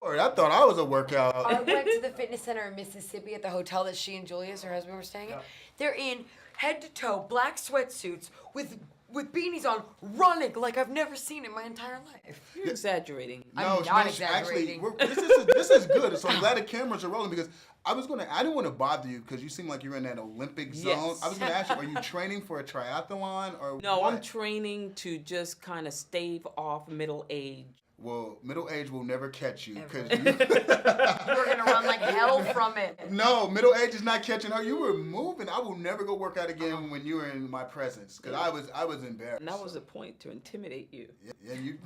I thought I was a workout. I went to the fitness center in Mississippi at the hotel that she and Julius, her husband, were staying at. They're in head to toe black sweatsuits with beanies on, running like I've never seen in my entire life. You're exaggerating. I'm not exaggerating. Actually, this is good. So I'm glad the cameras are rolling because I didn't want to bother you because you seem like you're in that Olympic zone. Yes. I was going to ask you, are you training for a triathlon or No, what? I'm training to just kind of stave off middle age. Well, middle age will never catch you because You're gonna run like hell from it. No, middle age is not catching her. You were moving. I will never go work out again when you were in my presence because I was embarrassed. And that was the point, to intimidate you. Yeah, you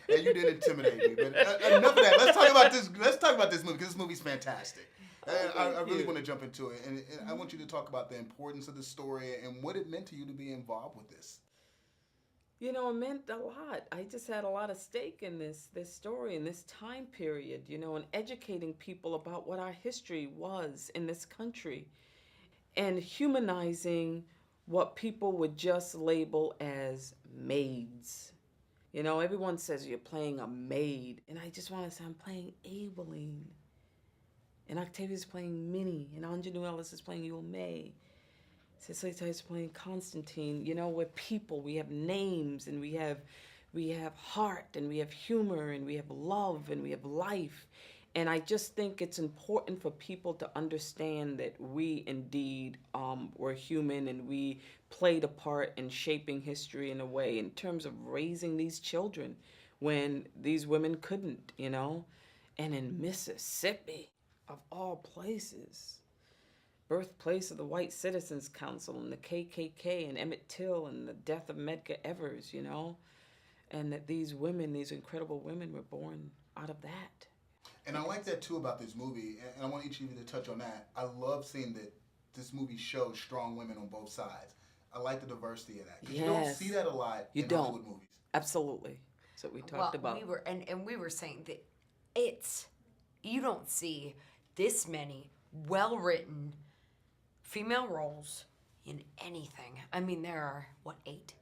did intimidate me. But enough of that. Let's talk about this. Let's talk about this movie because this movie's fantastic. I really want to jump into it, and I want you to talk about the importance of the story and what it meant to you to be involved with this. You know, it meant a lot. I just had a lot of stake in this story, in this time period, you know, and educating people about what our history was in this country and humanizing what people would just label as maids. You know, everyone says you're playing a maid, and I just want to say I'm playing Aileen. And Octavia's playing Minnie, and Ingenue Ellis is playing Yule May. Cicely Tyson playing Constantine. You know, we're people. We have names, and we have heart, and we have humor, and we have love, and we have life. And I just think it's important for people to understand that we indeed were human, and we played a part in shaping history in a way in terms of raising these children when these women couldn't, you know. And in Mississippi, of all places, birthplace of the White Citizens Council and the KKK and Emmett Till and the death of Medgar Evers, you know, and that these women, these incredible women, were born out of that. And I like that too about this movie, and I want each of you to touch on that. I love seeing that this movie shows strong women on both sides. I like the diversity of that. 'Cause you don't see that a lot in Hollywood movies. Absolutely. So we talked about. We were saying that you don't see this many well-written female roles in anything. I mean, there are, what, 8?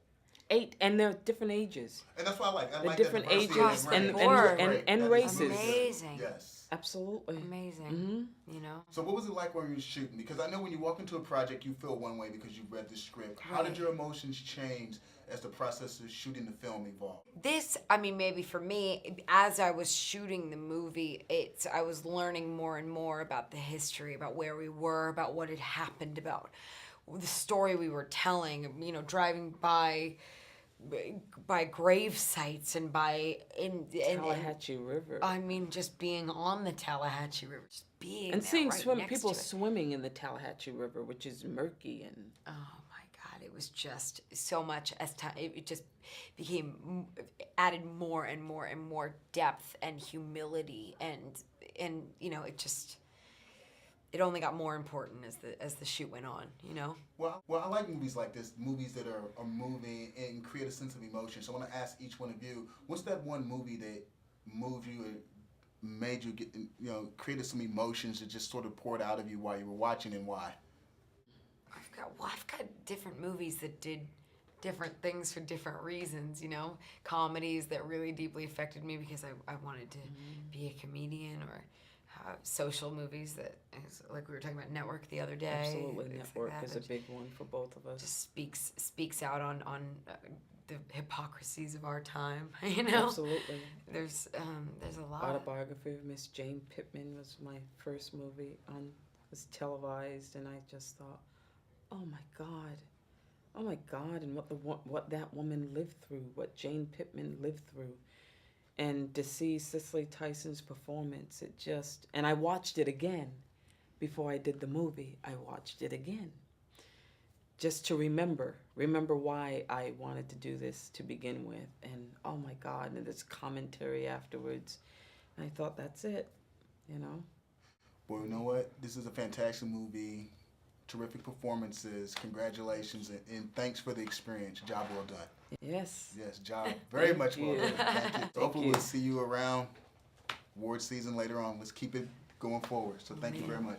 8, and they're different ages. And that's what I like. I like different that ages diversity and races. Amazing. Yes. Absolutely. Amazing. Mm-hmm. You know? So what was it like when you were shooting? Because I know when you walk into a project, you feel one way because you read the script. How did your emotions change as the process of shooting the film evolved? Maybe for me, as I was shooting the movie, I was learning more and more about the history, about where we were, about what had happened, about the story we were telling, you know, driving by grave sites and Tallahatchie River. I mean, just being on the Tallahatchie River, just being and there seeing right people next to it. swimming in the Tallahatchie River, which is murky and. Oh my God! It was just so much as time. It just added more and more and more depth and humility and you know it only got more important as the shoot went on, you know? Well, I like movies like this, movies that are moving and create a sense of emotion. So I want to ask each one of you, what's that one movie that moved you or made you get, you know, created some emotions that just sort of poured out of you while you were watching, and why? I've got different movies that did different things for different reasons, you know? Comedies that really deeply affected me because I wanted to be a comedian, or social movies that, like we were talking about Network the other day. Absolutely, Network is a big one for both of us. Just speaks out on the hypocrisies of our time, you know? Absolutely. There's a lot. Autobiography of Miss Jane Pittman was my first movie. Was televised, and I just thought, oh my God, and what that woman lived through, what Jane Pittman lived through. And to see Cicely Tyson's performance, and I watched it again before I did the movie. I watched it again just to remember why I wanted to do this to begin with. And oh my God, and this commentary afterwards. And I thought, that's it, you know? Well, you know what? This is a fantastic movie. Terrific performances. Congratulations, and thanks for the experience. Job well done. Yes. Yes, job very much well done. Thank you. Thank Hopefully you. we'll see you around award season later on. Let's keep it going forward. So thank you very much.